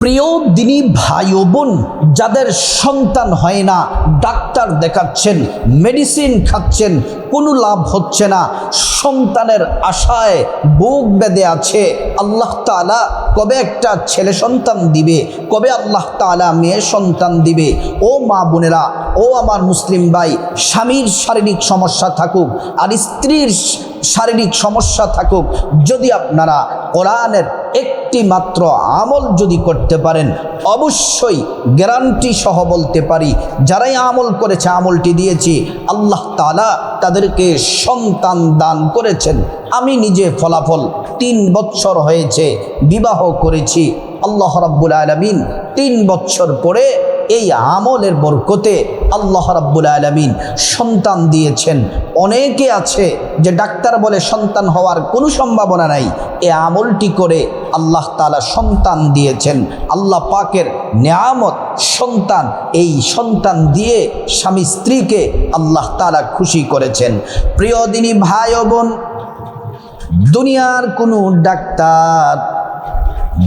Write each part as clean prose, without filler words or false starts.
প্রিয় দিনী ভাই ও বোন, যাদের সন্তান হয় না, ডাক্তার দেখাচ্ছেন, মেডিসিন খাচ্ছেন, কোনো লাভ হচ্ছে না, সন্তানের আশায় বুক বেঁধে আছে। আল্লাহ তাআলা কবে একটা ছেলে সন্তান দিবে, কবে আল্লাহ তাআলা মেয়ে সন্তান দিবে। ও মা বোনেরা, ও আমার মুসলিম ভাই, স্বামীর শারীরিক সমস্যা থাকুক আর স্ত্রীর শারীরিক সমস্যা থাকুক, যদি আপনারা কোরআনের একটি মাত্র আমল যদি করতে পারেন, অবশ্যই গ্যারান্টি সহ বলতে পারি, যারাই আমল করেছে, আমলটি দিয়েছি, আল্লাহ তাআলা তাদেরকে সন্তান দান করেছেন। আমি নিজে ফলাফল 3 বছর হয়েছে বিবাহ করেছি। আল্লাহ রাব্বুল আলামিন 3 বছর পরে এই আমলের বরকতে আল্লাহ রাব্বুল আলামিন সন্তান দিয়েছেন। অনেকে আছে যে ডাক্তার বলে সন্তান হওয়ার কোনো সম্ভাবনা নাই, এই আমলটি করে আল্লাহ তাআলা সন্তান দিয়েছেন। আল্লাহ পাকের নেয়ামত সন্তান, এই সন্তান দিয়ে স্বামী স্ত্রীকে আল্লাহ তাআলা খুশি করেছেন। প্রিয় দিনী ভাই ও বোন, দুনিয়ার কোনো ডাক্তার,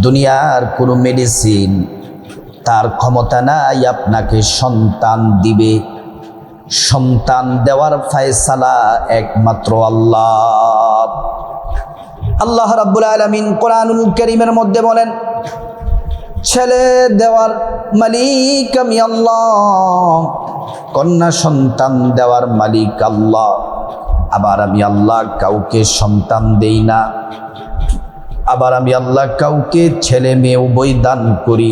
দুনিয়ার কোনো মেডিসিন তার ক্ষমতা নাই আপনাকে সন্তান দিবে। সন্তান দেওয়ার ফয়সালা একমাত্র আল্লাহ। আল্লাহ রাব্বুল আলামিন কোরআনুল কারীমের মধ্যে বলেন, ছেলে দেওয়ার মালিক আমি আল্লাহ, কন্যা সন্তান দেওয়ার মালিক আল্লাহ। আবার আমি আল্লাহ কাউকে সন্তান দেই না, আবার আমি আল্লাহ কাউকে ছেলে মেয়ে উভয় দান করি,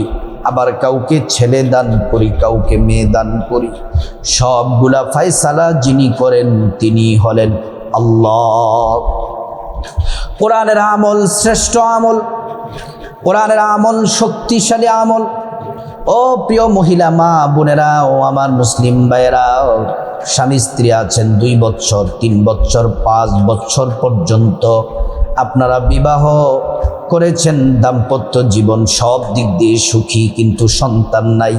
আবার কাউকে ছেলে দান করি, কাউকে মেয়ে দান করি। সবগুলা ফয়সালা যিনি করেন তিনি হলেন আল্লাহ। কোরআনের আমল শ্রেষ্ঠ আমল, কোরআনের আমল শক্তিশালী আমল। ও প্রিয় মহিলা মা বোনেরা, ও আমার মুসলিম ভাইয়েরা, স্বামী স্ত্রী আছেন 2 বছর, 3 বছর, 5 বছর পর্যন্ত আপনারা বিবাহ করেছেন, দাম্পত্য জীবন সব দিক দিয়ে সুখী, কিন্তু সন্তান নাই।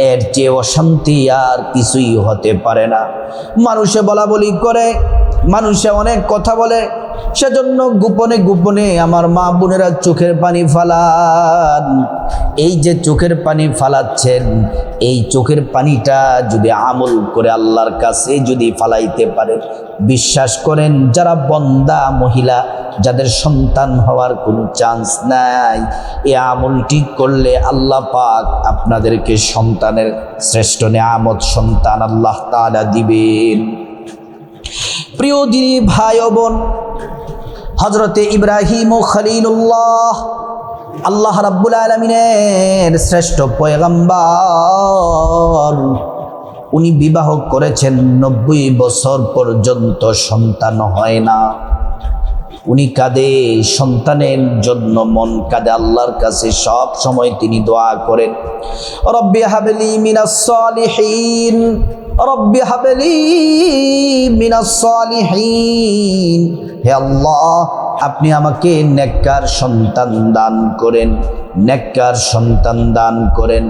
এর চেয়ে অশান্তি আর কিছুই হতে পারে না। মানুষে বলা বলি করে, মানুষে অনেক কথা বলে, সেজন্য গোপনে গোপনে আমার মা বোনেরা চোখের পানি ফালান। এই যে চোখের পানি ফালাচ্ছেন, এই চোখের পানিটা যদি আমল করে আল্লাহর কাছে যদি ফালাইতে পারেন, বিশ্বাস করেন যারা বন্দা মহিলা, যাদের সন্তান হওয়ার কোনো চান্স নাই, এই আমলটি করলে আল্লাহ পাক আপনাদেরকে সন্তানের শ্রেষ্ঠ নেয়ামত সন্তান আল্লাহ তাআলা দিবেন। প্রিয় দিনী ভাই ও বোন, হযরতে ইব্রাহিম ও খলিলুল্লাহ, আল্লাহ রাব্বুল আলামিনের শ্রেষ্ঠ পয়গম্বর, উনি বিবাহ করেছেন, 90 বছর পর্যন্ত সন্তান হয় না। উনি কাঁদে, সন্তানের জন্য মন কাঁদে, আল্লাহর কাছে সব সময় তিনি দোয়া করেন, রব্বি হাবলি মিনাস সালিহিন, রব্বি হাবলি মিনাস সালিহিন। হে আল্লাহ, আপনি আমাকে নেককার সন্তান দান করেন, নেককার সন্তান দান করেন।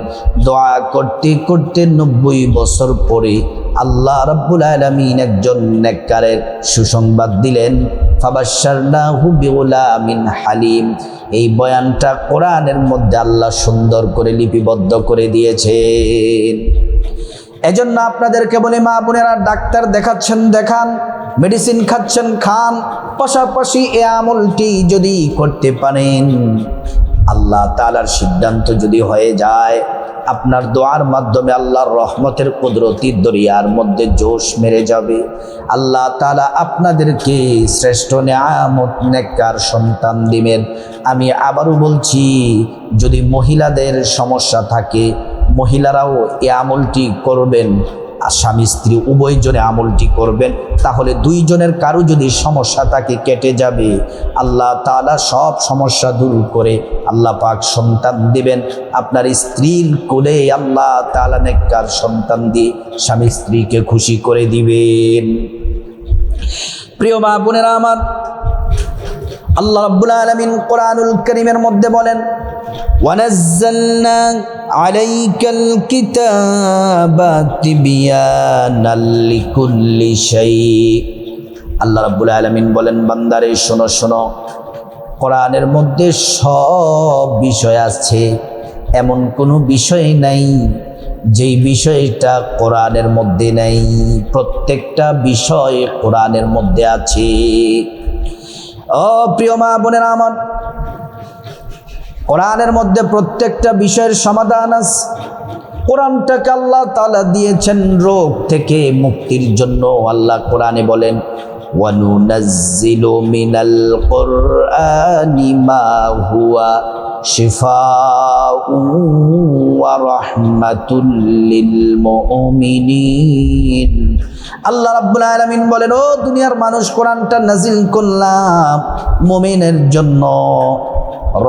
দোয়া করতে করতে 90 বছর পরে আল্লাহ রাব্বুল আলামিন একজন নেককারের সুসংবাদ দিলেন, ফাবাশশারনাহু বিগুলামিন হালিম। এই বয়ানটা কোরআনের মধ্যে আল্লাহ সুন্দর করে লিপিবদ্ধ করে দিয়েছেন। এজন্য আপনাদেরকে বলি, মা বোনেরা, ডাক্তার দেখাচ্ছেন দেখান, মেডিসিন খাচ্ছেন খান, পাশাপাশি এ আমলটি যদি করতে পারেন, আল্লাহ তাআলার সিদ্ধান্ত যদি হয়ে যায়, আপনার দোয়ার মাধ্যমে আল্লাহর রহমতের কুদরতির দরিয়ার মধ্যে জোশ মেরে যাবে। আল্লাহ তাআলা আপনাদেরকে শ্রেষ্ঠ নেয়ামত নেককার সন্তান দিবেন। আমি আবারও বলছি, যদি মহিলাদের সমস্যা থাকে, মহিলারাও এই আমলটি করবেন, আর স্বামী স্ত্রী উভয়জনে আমলটি করবেন, তাহলে 2 জনের কারো যদি সমস্যা থাকে কেটে যাবে। আল্লাহ তাআলা সব সমস্যা দূর করে আল্লাহ পাক সন্তান দিবেন। আপনার স্ত্রীর কোলে আল্লাহ তাআলা নেককার সন্তান দিয়ে স্বামী স্ত্রীকে খুশি করে দিবেন। প্রিয় মা বোনেরা আমার, আল্লাহ রাব্বুল আলামিন কোরআনুল কারীমের মধ্যে বলেন, ওয়ানাজ্জালনা আলাইকাল কিতাবা তিবয়ানাল লিকুল্লি শাই। আল্লাহ রাব্বুল আলামিন বলেন, বান্দারে শোনো শোনো, কোরআনের মধ্যে সব বিষয় আছে, এমন কোনো বিষয় নাই যেই বিষয়টা কোরআনের মধ্যে নাই। প্রত্যেকটা বিষয় কোরআনের মধ্যে আছে। ও প্রিয় মা বোনেরা আমার, কোরআনের মধ্যে প্রত্যেকটা বিষয়ের সমাধান আছে। কোরআনটাকে আল্লাহ তাআলা দিয়েছেন রোগ থেকে মুক্তির জন্য। আল্লাহ কোরআনে বলেন, ওয়ানুনাজ্জিলু মিনাল কুরআনি মা হুয়া শিফাউন ওয়া রাহমাতুল লিল মুমিনিন। আল্লাহ রাব্বুল আলামিন বলেন, ও দুনিয়ার মানুষ, কোরআনটা নাজিল করলাম মুমিনের জন্য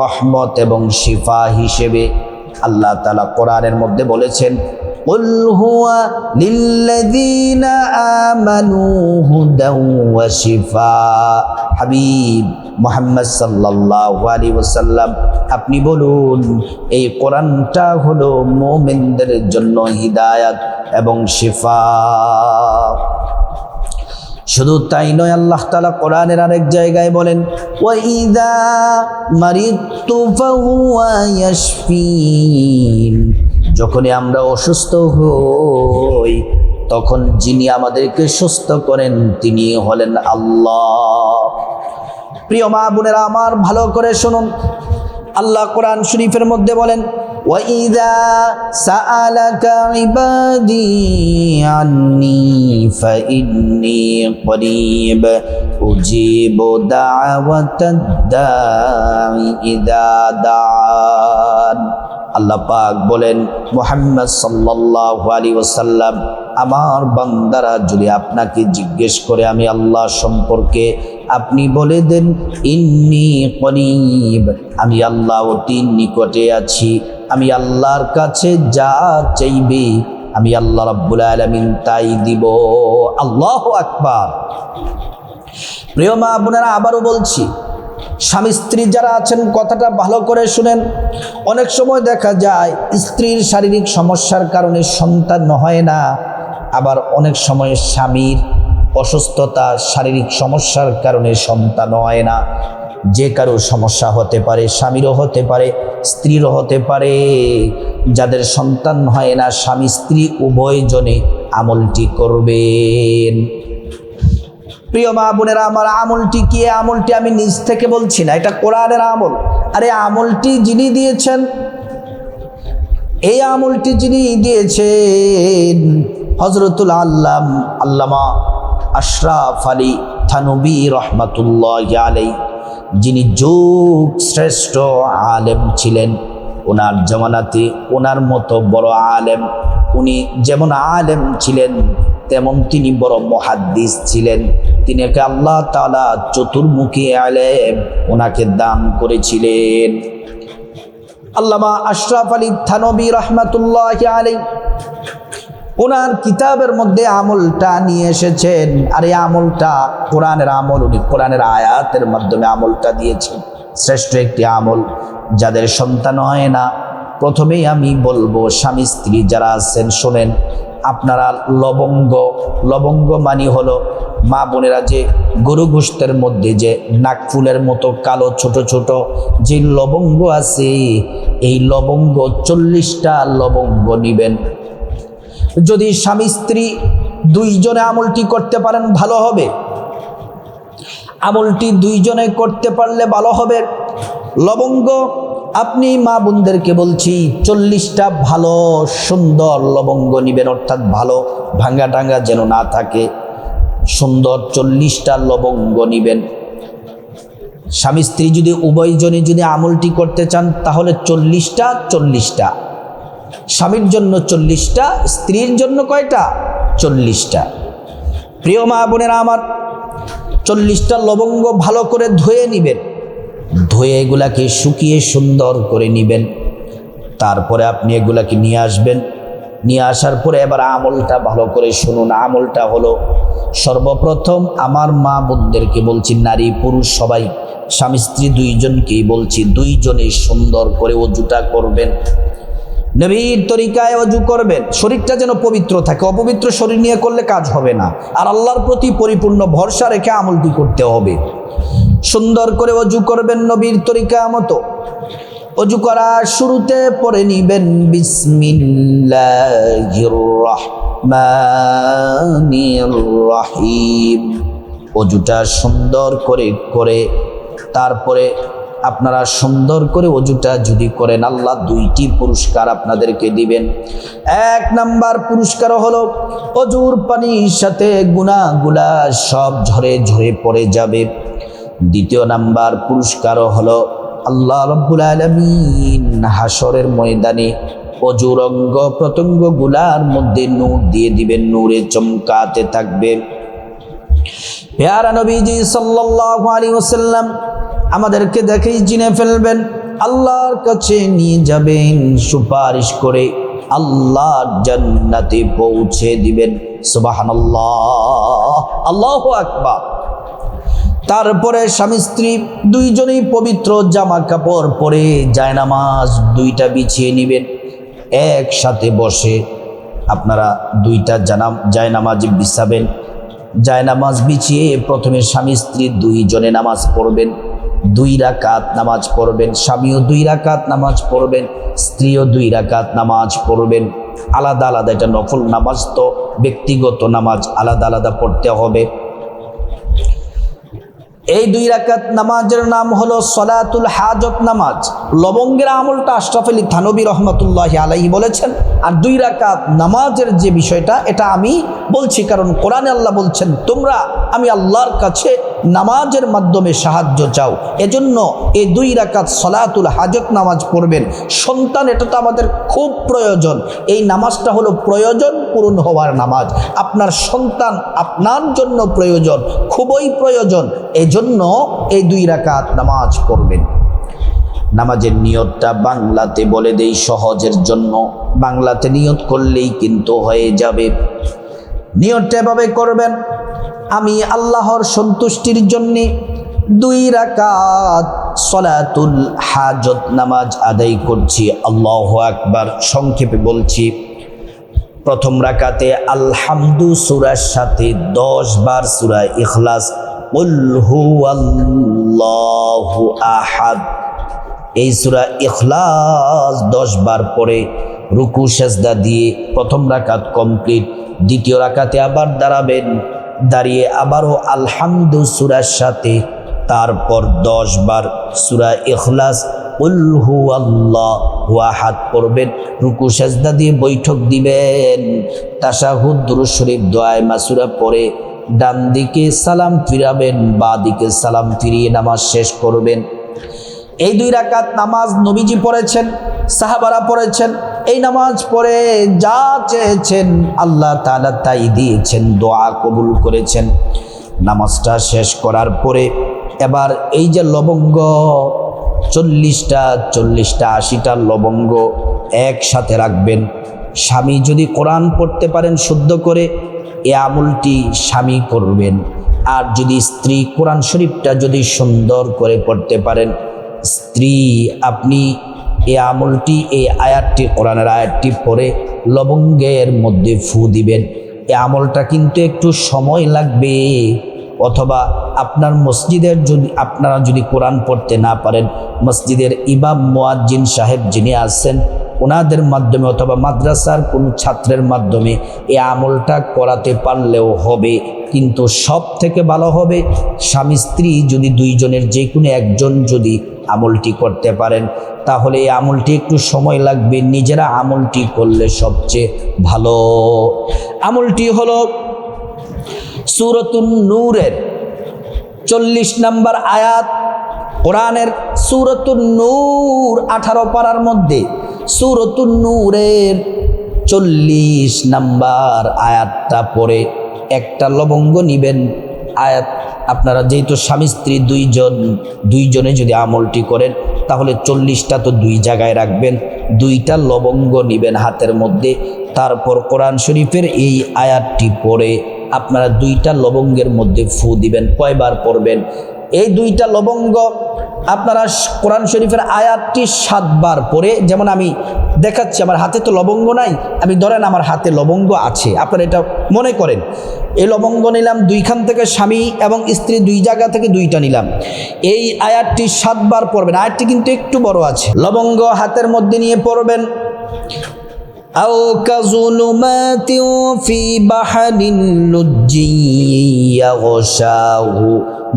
রহমত এবং শিফা হিসেবে। আল্লাহ তাআলা কোরআনের মধ্যে বলেছেন, কুল হুয়া লিল্লাযীনা আমানু হুদাও ওয়া শিফা। হাবিব মুহাম্মদ সাল্লাল্লাহু আলাইহি ওয়াসাল্লাম, আপনি বলুন এই কোরআনটা হলো মুমিনদের জন্য হিদায়াত এবং শিফা। শুধু তাই নয়, আল্লাহ তাআলা কোরআনের আরেক জায়গায় বলেন, ওয়াইদা মারিদতু ফাহুয়া ইয়াশফিন। যখনই আমরা অসুস্থ হই তখন যিনি আমাদেরকে সুস্থ করেন তিনি হলেন আল্লাহ। প্রিয় মা বোনেরা আমার, ভালো করে শুনুন। আল্লাহ কোরআন শরীফের মধ্যে বলেন, وَإِذَا سَأَلَكَ عِبَادِي عَنِّي فَإِنِّي قَرِيبٌ أُجِيبُ دَعْوَةَ الدَّاعِ إِذَا دَعَانِ। আল্লাহ পাক বলেন, মুহাম্মদ সাল্লাল্লাহু আলাইহি ওয়াসাল্লাম, আমার বান্দারা যদি আপনাকে জিজ্ঞেস করে আমি আল্লাহ সম্পর্কে, আপনি বলে দেন, ইন্নী করিব, আমি আল্লাহ অতি নিকটে আছি। আমি আল্লাহর কাছে যা চাইবে আমি আল্লাহ রাব্বুল আলামিন তাই দিব। আল্লাহু আকবার। প্রিয় মা বোনেরা, আবারও বলছি, স্বামী স্ত্রী যারা আছেন কথাটা ভালো করে শুনেন। অনেক সময় দেখা যায় স্ত্রীর শারীরিক সমস্যার কারণে সন্তান হয় না, আবার অনেক সময় স্বামীর অসুস্থতা শারীরিক সমস্যার কারণে সন্তান হয় না। যে কারো সমস্যা হতে পারে, স্বামীরও হতে পারে, স্ত্রীরও হতে পারে। যাদের সন্তান হয় না, স্বামী স্ত্রী উভয়জনে আমলটি করবেন। প্রিয় মা বোনেরা আমার, আমলটি কি? আমলটি আমি নিজ থেকে বলছি না, এটা কোরআনের আমল। আরে আমলটি যিনি দিয়েছেন, এই আমলটি যিনি দিয়েছেন হযরতুল আল্লামা আশরাফ আলী থানভী রহমাতুল্লাহি আলাইহি, যিনি যুগ শ্রেষ্ঠ আলেম ছিলেন। ওনার জামানাতে ওনার মতো বড় আলেম, উনি যেমন আলেম ছিলেন তেমন তিনি বড় মুহাদ্দিস ছিলেন। তিনিকে আল্লাহ তাআলা চতুর্মুখী আলেম ওনাকে দান করেছিলেন। আল্লামা আশরাফ আলী থানভী রহমাতুল্লাহি আলাইহি ওনার কিতাবের মধ্যে আমলটা নিয়ে এসেছেন। আর এই আমলটা কোরআনের আমল, উনি কোরআনের আয়াতের মাধ্যমে আমলটা দিয়েছেন। শ্রেষ্ঠ একটি আমল। যাদের সন্তান হয় না, প্রথমেই আমি বলবো স্বামী স্ত্রী যারা আছেন শোনেন, আপনারা লবঙ্গ মানে হলো মা বোনেরা যে গরু গোশতের মধ্যে যে নাকফুলের মতো কালো ছোট ছোট যে লবঙ্গ আছে, এই লবঙ্গ 40টা লবঙ্গ নিবেন। যদি স্বামী স্ত্রী দুইজনে আমলটি করতে পারেন ভালো হবে। আমলটি দুইজনে করতে পারলে ভালো হবে। লবঙ্গ আপনি মা বোনদেরকে বলছি 40টা ভালো সুন্দর লবঙ্গ নিবেন, অর্থাৎ ভালো ভাঙ্গা টাঙ্গা যেন না থাকে, সুন্দর 40টা লবঙ্গ নিবেন। স্বামী স্ত্রী যদি উভয়জনে যদি আমলটি করতে চান তাহলে 40টা, স্বামীর জন্য 40টা, স্ত্রীর জন্য কয়টা? 40টা। প্রিয় মা বোনেরা আমার, 40টা লবঙ্গ ভালো করে ধুয়ে নিবেন। ধুয়ে এগুলাকে শুকিয়ে সুন্দর করে নিবেন। তারপরে আপনি এগুলাকে নিয়ে আসবেন। নিয়ে আসার পরে এবার আমলটা ভালো করে শুনুন। আমলটা হলো, সর্বপ্রথম আমার মা বোনদেরকে বলছি, নারী পুরুষ সবাই, স্বামী স্ত্রী দুইজনকেই বলছি, দুইজনে সুন্দর করে ওযুটা করবেন। নবীর তরিকায় ওযু করবেন, শরীরটা যেন পবিত্র থাকে। অপবিত্র শরীর নিয়ে করলে কাজ হবে না। আর আল্লাহর প্রতি পরিপূর্ণ ভরসা রেখে আমলটি করতে হবে। সুন্দর করে ওযু করবেন নবীর তরিকা মতো। অজু করার শুরুতে পড়ে নিবেন বিসমিল্লাহির রহমানির রহিম। অজুটা সুন্দর করে তারপরে আপনারা সুন্দর করে অজুটা যদি করেন, আল্লাহ দুইটি পুরস্কার আপনাদেরকে দিবেন। এক নাম্বার পুরস্কার হলো অজুর পানির সাথে গুনাহগুলা সব ঝরে ঝরে পড়ে যাবে। দ্বিতীয় নাম্বার পুরস্কার হলো আল্লাহ রাব্বুল আলামিন হাসরের ময়দানে অজুর অঙ্গ প্রত্যঙ্গগুলার মধ্যে নূর দিয়ে দিবেন, নূরে চমকাতে থাকবে। প্যারা নবীজি সাল্লাল্লাহু আলাইহি ওয়াসাল্লাম আমাদেরকে দেখেই চিনে ফেলবেন, আল্লাহর কাছে নিয়ে যাবেন, সুপারিশ করে আল্লাহর জান্নাতে পৌঁছে দিবেন। সুবহানাল্লাহ, আল্লাহু আকবার। তারপরে স্বামী স্ত্রী দুইজনেই পবিত্র জামা কাপড় পরে জায়নামাজ দুইটা বিছিয়ে নেবেন। একসাথে বসে আপনারা দুইটা জায়নামাজ বিছাবেন। জায়নামাজ বিছিয়ে প্রথমে স্বামী স্ত্রী দুইজনে নামাজ পড়বেন, 2 রাকাত নামাজ পড়বেন। স্বামীও 2 রাকাত নামাজ পড়বেন, স্ত্রীও 2 রাকাত নামাজ পড়বেন। আলাদা আলাদা, এটা নফল নামাজ, তো ব্যক্তিগত নামাজ আলাদা আলাদা পড়তে হবে। এই 2 রাকাত নামাজের নাম হলো সলাতুল হাজত নামাজ। লবঙ্গের আমলটা আশরাফ আলী থানবী রহমতুল্লাহি আলাইহি বলেছেন। আর 2 রাকাত নামাজের যে বিষয়টা, এটা আমি বলছি কারণ কোরআনে আল্লাহ বলছেন, তোমরা আমি আল্লাহর কাছে নামাজের মাধ্যমে সাহায্য চাও, এজন্য এই 2 রাকাত সলাতুল হাজত নামাজ পড়বেন। সন্তান, এটা তো আমাদের খুব প্রয়োজন। এই নামাজটা হলো প্রয়োজন পূরণ হওয়ার নামাজ। আপনার সন্তান আপনার জন্য প্রয়োজন, খুবই প্রয়োজন। এজন্য এই 2 রাকাত নামাজ পড়বেন। নামাজের নিয়তটা বাংলাতে বলে দেই সহজের জন্য। বাংলাতে নিয়ত করলেই কিন্তু হয়ে যাবে। নিয়তটা এভাবে করবেন, আমি আল্লাহর সন্তুষ্টির জন্যে 2 রাকাত সলাতুল হাজত নামাজ আদায় করছি। আল্লাহু আকবার। সংক্ষেপে বলছি, প্রথম রাকাতে আলহামদু সূরার সাথে 10 বার সূরা ইখলাস, কুল হুয়াল্লাহু আহাদ, এই সূরা ইখলাস 10 বার পরে রুকু সেজদা দিয়ে প্রথম রাকাত কমপ্লিট। দ্বিতীয় রাকাতে আবার দাঁড়াবেন, দাঁড়িয়ে আবারও আলহামদু সূরার সাথে তারপর 10 বার সূরা ইখলাস কুল হুয়াল্লাহু আহাদ পড়বেন। রুকু সেজদা দিয়ে বৈঠক দিবেন। তাশাহুদ, দুরূদ শরীফ, দোয়ায়ে মাসুরা পড়ে ডান দিকে সালাম ফিরাবেন, বাঁ দিকে সালাম ফিরিয়ে নামাজ শেষ করবেন। এই 2 রাকাত নামাজ নবীজি পড়েছেন, সাহাবারা পড়েছেন। এই নামাজ পড়ে যা চেয়েছেন আল্লাহ তাআলা তাই দিয়েছেন, দোয়া কবুল করেছেন। নামাজটা শেষ করার পরে এবার এই যে লবঙ্গ 40টা 80টা লবঙ্গ একসাথে রাখবেন। স্বামী যদি কোরআন পড়তে পারেন শুদ্ধ করে, এ আমলটি স্বামী করবেন। আর যদি স্ত্রী কোরআন শরীফটা যদি সুন্দর করে পড়তে পারেন, স্ত্রী আপনি এই আমলটি, এই আয়াতটি, কোরআনের আয়াতটি পড়ে লবঙ্গের মধ্যে ফু দিবেন। এই আমলটা কিন্তু একটু সময় লাগবে। অথবা আপনার মসজিদের আপনারা যদি কোরআন পড়তে না পারেন, মসজিদের ইমাম মুয়াজ্জিন সাহেব যিনি আছেন ওনাদের মাধ্যমে অথবা মাদ্রাসার কোনো ছাত্রের মাধ্যমে এই আমলটা করাতে পারলেও হবে। কিন্তু সব থেকে ভালো হবে স্বামী স্ত্রী যদি দুইজনের যে কোনো একজন যদি আমলটি করতে পারেন, তাহলে এই আমলটি একটু সময় লাগবে। নিজেরা আমলটি করলে সবচেয়ে ভালো। আমলটি হলো সূরাতুন নূরের 40 নম্বর আয়াত। কোরআনের সূরাতুন নূর 18 পারার মধ্যে সূরাতুন নূরের 40 নম্বর আয়াতটা পড়ে একটা লবঙ্গ নিবেন। আয়াত আপনারা যেহেতু স্বামী স্ত্রী দুইজনে যদি আমলটি করেন, তাহলে 40টা তো 2 জায়গায় রাখবেন। 2টা লবঙ্গ নিবেন হাতের মধ্যে। তারপর কোরআন শরীফের এই আয়াতটি পড়ে আপনারা 2টা লবঙ্গের মধ্যে ফু দিবেন। কয়বার পড়বেন? এই 2টা লবঙ্গ আপনারা কোরআন শরীফের আয়াতটি 7 বার পড়ে, যেমন আমি দেখাচ্ছি, আমার হাতে তো লবঙ্গ নাই, আমি ধরেন আমার হাতে লবঙ্গ আছে, আপনারা এটা মনে করেন এই লবঙ্গ নিলাম, দুইখান থেকে স্বামী এবং স্ত্রী দুই জায়গা থেকে দুইটা নিলাম। এই আয়াতটি 7 বার পড়বেন। আয়াতটি কিন্তু একটু বড় আছে। লবঙ্গ হাতের মধ্যে নিয়ে পড়বেন। আও কাযুলুমাতিন ফি বাহরিন লুজ্জিয়্যিন ইয়াগশাহু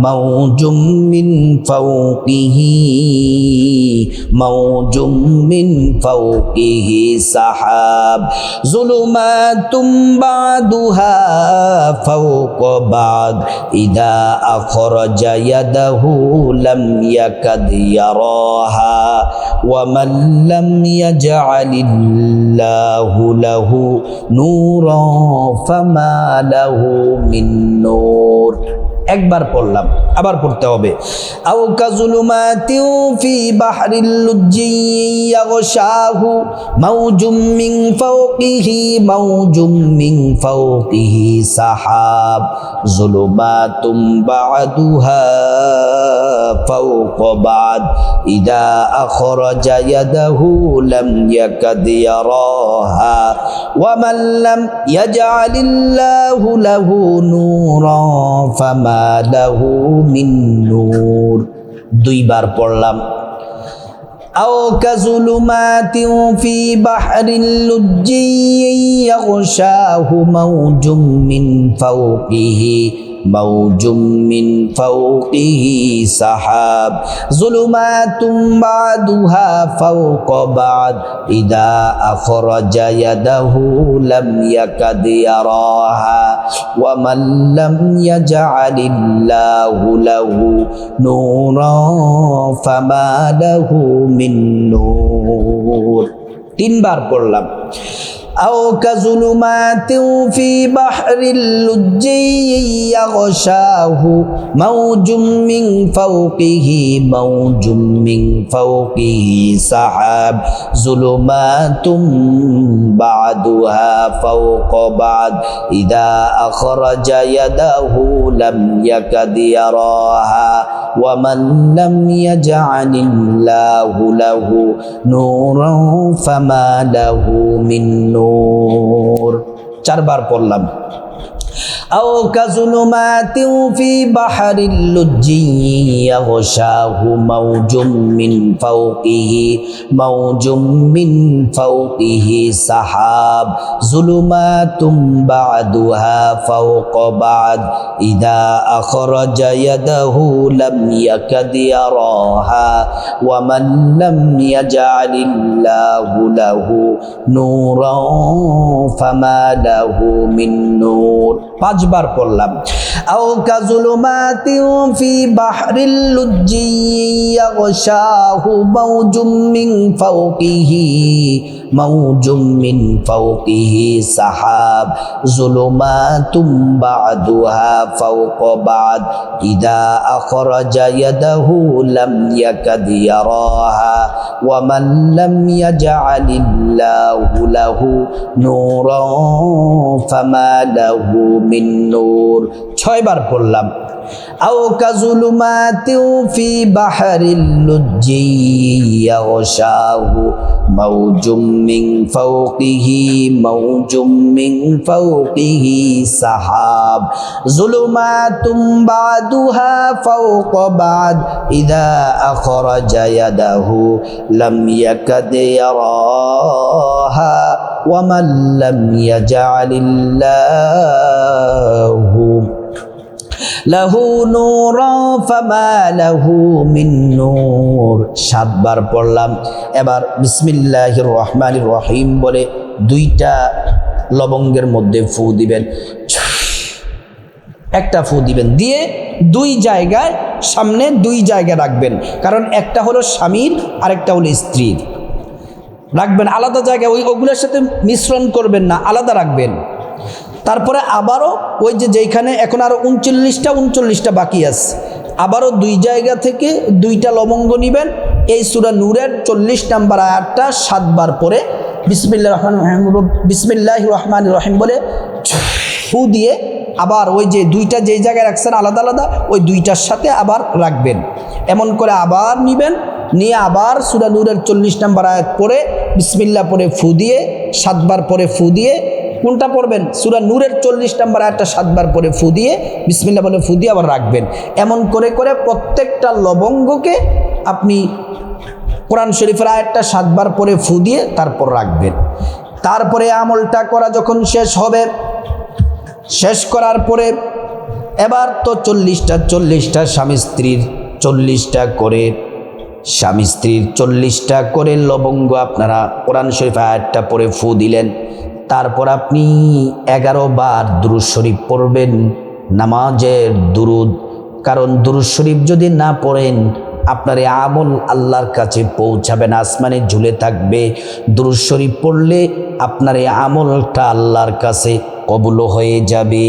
মাওজুম মিন ফাওকিহি মাওজুম মিন ফাওকিহি সাহাব যুলুমাতুম বা'দুহা ফাওকা বা'দ ইযা আখরাজা ইয়াদাহু লাম ইয়াকাদ ইয়ারাহা ওয়া মান লাম ইয়াজআলিল্লাহু লাহু নূরান ফামা লাহু মিন নূর। একবার পড়লাম, আবার পড়তে হবে। আও কাযুলুমাতিন ফি বাহরিল লুজ্জিয়্যিন ইয়াগশাহু মাওজুম মিন ফাওকিহি মাওজুম মিন ফাওকিহি সাহাব যুলুমাতুম বা'দুহা ফাওকা বা'দ ইযা আখরাজা ইয়াদাহু লাম ইয়াকাদ ইয়ারাহা ওয়া মান লাম ইয়াজআলিল্লাহু লাহু নূরান ফামা লাহু মিন নূর। 2 বার পড়লাম। আও কাযুলুমাতিন ফি বাহরিল লুজ্জিয়্যিন ইয়াগশাহু মাওজুম মিন ফাওকিহি মাওজুম মিন ফাওকিহি সাহাব যুলুমাতুম বা'দুহা ফাওকা বা'দ ইযা আখরাজা ইয়াদাহু লাম ইয়াকাদ ইয়ারাহা ওয়া মান লাম ইয়াজআলিল্লাহু লাহু নূরান ফামা লাহু মিন নূর। 3 বার পড়লাম। আও কাযুলুমাতিন ফি বাহরিল লুজ্জিয়্যিন ইয়াগশাহু মাওজুম মিন ফাওকিহি মাওজুম মিন ফাওকিহি সাহাব যুলুমাতুম বা'দুহা ফাওকা বা'দ ইযা আখরাজা ইয়াদাহু লাম ইয়াকাদ ইয়ারাহা ওয়া মান লাম ইয়াজআলিল্লাহু লাহু নূরান ফামা লাহু মিন নূর। 4 বার পড়লাম। আও কাযুলুমাতিন ফি বাহরিল লুজ্জিয়্যিন ইয়াগশাহু মাওজুম মিন ফাওকিহি মাওজুম মিন ফাওকিহি সাহাব যুলুমাতুম বা'দুহা ফাওকা বা'দ ইযা আখরাজা ইয়াদাহু লাম ইয়াকাদ ইয়ারাহা ওয়া মান লাম ইয়াজআলিল্লাহু লাহু নূরান ফামা লাহু মিন নূর। 5 বার পড়লাম। আও কাযুলুমাতিন ফি বাহরিল লুজ্জিয়্যিন ইয়াগশাহু মাওজুম মিন ফাওকিহি মাওজুম মিন ফাওকিহি সাহাব যুলুমাতুম বা'দুহা ফাওকা বা'দ ইযা আখরাজা ইয়াদাহু লাম ইয়াকাদ ইয়ারাহা ওয়া মান লাম ইয়াজআলিল্লাহু লাহু নূরান ফামা লাহু মিন নূর। 6 বার পড়লাম। আও কাযুলুমাতিন ফি বাহরিল লুজ্জিয়্যিন ইয়াগশাহু মাওজুম মিন ফাওকিহি মাওজুম মিন ফাওকিহি সাহাব যুলুমাতুম বা'দুহা ফাওকা বা'দ ইযা আখরাজা ইয়াদাহু লাম ইয়াকাদ ইয়ারাহা ওয়া মান লাম ইয়াজআলিল্লাহু লাহু নূরান ফামা লাহু মিন নূর। 7 বার পড়লাম। এবার বিসমিল্লাহির রহমানির রহিম বলে 2টা লবঙ্গের মধ্যে ফু দিবেন। একটা ফু দিবেন, দিয়ে 2 জায়গায় সামনে 2 জায়গায় রাখবেন, কারণ একটা হলো স্বামীর আর একটা হলো স্ত্রীর। রাখবেন আলাদা জায়গায়, ওগুলোর সাথে মিশ্রণ করবেন না, আলাদা রাখবেন। তারপরে আবারও ওই যেইখানে এখন আরও 39টা বাকি আছে, আবারও 2 জায়গা থেকে 2টা লবঙ্গ নেবেন। এই সূরা নূরের 40 নম্বর আয়াতটা 7 বার পরে বিসমিল্লাহির রহমানির রহিম বলে ফু দিয়ে আবার ওই যে 2টা যেই জায়গায় রাখছেন আলাদা আলাদা, ওই 2টার সাথে আবার রাখবেন। এমন করে আবার নেবেন, নিয়ে আবার সূরা নূরের 40 নম্বর আয়াত পড়ে বিসমিল্লাহ পড়ে ফু দিয়ে 7 বার পরে ফু দিয়ে, কোনটা পড়বেন? সূরা নূরের 40 নম্বর আয়াতটা 7 বার পরে ফু দিয়ে বিসমিল্লাহ বলে ফু দিয়ে আবার রাখবেন। এমন করে করে প্রত্যেকটা লবঙ্গকে আপনি কোরআন শরীফের আয়াতটা 7 বার পরে ফু দিয়ে তারপর রাখবেন। তারপরে আমলটা করা যখন শেষ হবে, শেষ করার পরে এবার তো 40টা স্বামী স্ত্রীর 40টা করে, স্বামী স্ত্রীর 40টা করে লবঙ্গ আপনারা কোরআন শরীফ আয়াতটা পরে ফু দিলেন। তারপর আপনি 11 বার দুরূদ শরীফ পড়বেন, নামাজের দুরূদ। কারণ দুরূদ শরীফ যদি না পড়েন আপনার এই আমল আল্লাহর কাছে পৌঁছাবে না, আসমানে ঝুলে থাকবে। দুরূদ শরীফ পড়লে আপনার এই আমলটা আল্লাহর কাছে কবুল হয়ে যাবে।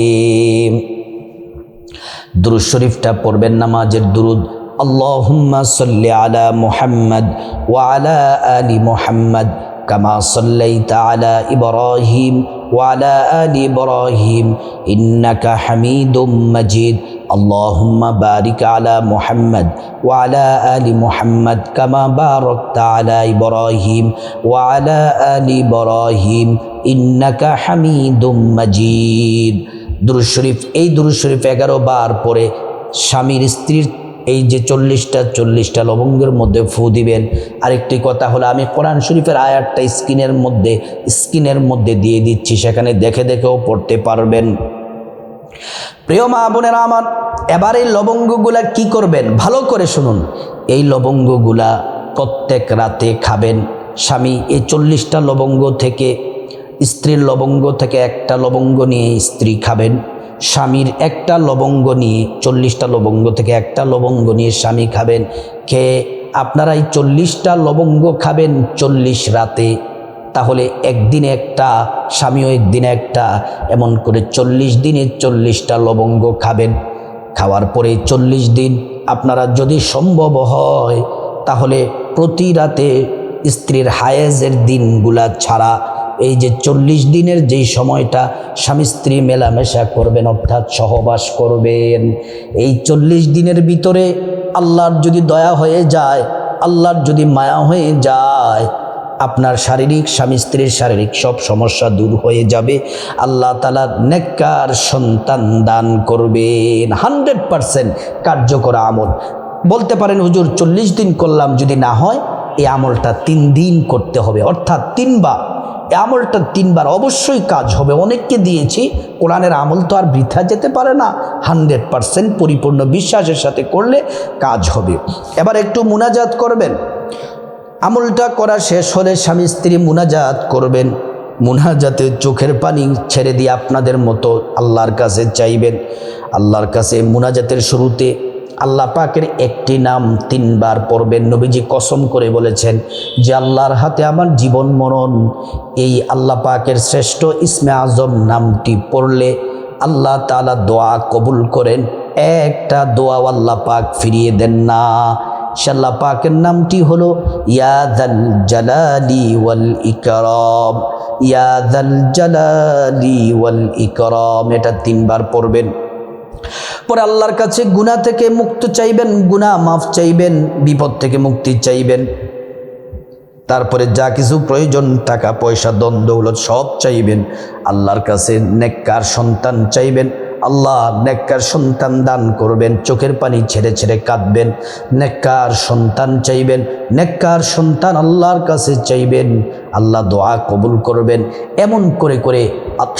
দুরূদ শরীফটা পড়বেন, নামাজের দুরূদ। আল্লাহুম্মা সাল্লি আলা মুহাম্মদ ওয়া আলা আলি মুহাম্মদ কামা সাল্লাইতা আলা ইব্রাহিম ওয়া আলা আলি ইব্রাহিম ইন্নাকা হামিদুম মাজিদ। اللهم بارك على محمد وعلى آل محمد كما باركت على إبراهيم وعلى آل إبراهيم إنك حميد مجيد। দুরূদ শরীফ, এই দুরূদ শরীফ 11 বার পরে স্বামীর স্ত্রীর এই যে 40টা লবঙ্গের মধ্যে ফু দিবেন। আরেকটি কথা হলো, আমি কোরআন শরীফের আয়াতটা স্ক্রিনের মধ্যে দিয়ে দিচ্ছি, সেখানে দেখে দেখেও পড়তে পারবেন। প্রিয় মা বোনেরা আমার, এবার এই লবঙ্গগুলা কি করবেন ভালো করে শুনুন। এই লবঙ্গগুলা প্রত্যেক রাতে খাবেন। স্বামী এই 40টা লবঙ্গ থেকে, স্ত্রীর লবঙ্গ থেকে একটা লবঙ্গ নিয়ে স্ত্রী খাবেন। স্বামীর একটা লবঙ্গ নিয়ে, 40টা লবঙ্গ থেকে একটা লবঙ্গ নিয়ে স্বামী খাবেন। খেয়ে আপনারা এই 40টা লবঙ্গ খাবেন 40 রাতে। তাহলে একদিনে একটা, স্বামীও একদিনে একটা, এমন করে 40 দিনে 40টা লবঙ্গ খাবেন। খাওয়ার পরে 40 দিন আপনারা যদি সম্ভব হয় তাহলে প্রতি রাতে স্ত্রীর হায়েজের দিনগুলা ছাড়া এই যে 40 দিনের যেই সময়টা স্বামী স্ত্রী মেলামেশা করবেন, অর্থাৎ সহবাস করবেন, এই 40 দিনের ভিতরে আল্লাহর যদি দয়া হয়ে যায়, আল্লাহর যদি মায়া হয়ে যায়, আপনার শারীরিক, স্বামী স্ত্রীর শারীরিক সব সমস্যা দূর হয়ে যাবে। আল্লাহ তাআলা নেককার সন্তান দান করবেন। 100% কার্যকর আমল। বলতে পারেন হুজুর 40 দিন করলাম, যদি না হয় এই আমলটা 3 দিন করতে হবে, অর্থাৎ 3 বার। এই আমলটা 3 বার অবশ্যই কাজ হবে। অনেককে দিয়েছি, কোরআনের আমল তো আর বৃথা যেতে পারে না। 100% পরিপূর্ণ বিশ্বাসের সাথে করলে কাজ হবে। এবার একটু মুনাজাত করবেন। আমলটা করা শেষ হলে স্বামী স্ত্রী মুনাজাত করবেন। মুনাজাতে চোখের পানি ছেড়ে দিয়ে আপনাদের মতো আল্লাহর কাছে চাইবেন। আল্লাহর কাছে মুনাজাতের শুরুতে আল্লাহ পাকের একটি নাম 3 বার পড়বেন। নবীজি কসম করে বলেছেন যে আল্লাহর হাতে আমার জীবন মরণ, এই আল্লাহ পাকের শ্রেষ্ঠ ইসমে আজম নামটি পড়লে আল্লাহ তাআলা দোয়া কবুল করেন। একটা দোয়া আল্লাহ পাক ফিরিয়ে দেন না। আল্লাহ পাকের নামটি হলো ইয়া যাল জালালি ওয়াল ইকরাম, ইয়া যাল জালালি ওয়াল ইকরাম। এটা 3 বার পড়বেন। পরে আল্লাহর কাছে গুনাহ থেকে মুক্ত চাইবেন, গুনাহ মাফ চাইবেন, বিপদ থেকে মুক্তি চাইবেন। তারপরে যা কিছু প্রয়োজন, টাকা পয়সা ধন দৌলত সব চাইবেন। আল্লাহর কাছে নেককার সন্তান চাইবেন। আল্লাহ নেককার সন্তান দান করবেন। চোখের পানি ছেড়ে ছেড়ে কাঁদবেন, নেককার সন্তান চাইবেন। নেককার সন্তান আল্লাহর কাছে চাইবেন, আল্লাহ দোয়া কবুল করবেন। এমন করে করে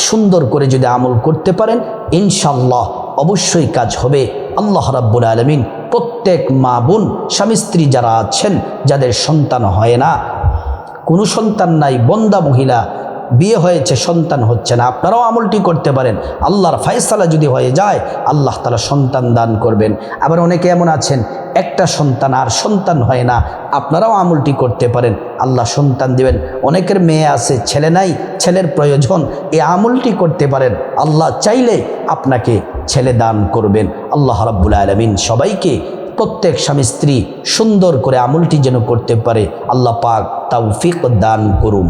সুন্দর করে যদি আমল করতে পারেন, ইনশাআল্লাহ অবশ্যই কাজ হবে। আল্লাহ রাব্বুল আলামিন প্রত্যেক মা বোন, স্বামী স্ত্রী যারা আছেন, যাদের সন্তান হয় না, কোনো সন্তান নাই, বন্দা মহিলা বিয়ে হয়েছে সন্তান হচ্ছে না, আপনারাও আমলটি করতে পারেন। আল্লাহর ফায়সালা যদি হয়ে যায়, আল্লাহ তাআলা সন্তান দান করবেন। আবার অনেকে এমন আছেন একটা সন্তান আর সন্তান হয় না, আপনারাও আমলটি করতে পারেন, আল্লাহ সন্তান দিবেন। অনেকের মেয়ে আছে, ছেলে নাই, ছেলের প্রয়োজন, এই আমলটি করতে পারেন। আল্লাহ চাইলে আপনাকে ছেলে দান করবেন। আল্লাহ রাব্বুল আলামিন সবাইকে, প্রত্যেক স্বামী স্ত্রী সুন্দর করে আমলটি যেন করতে পারে, আল্লাহ পাক তৌফিক দান করুন।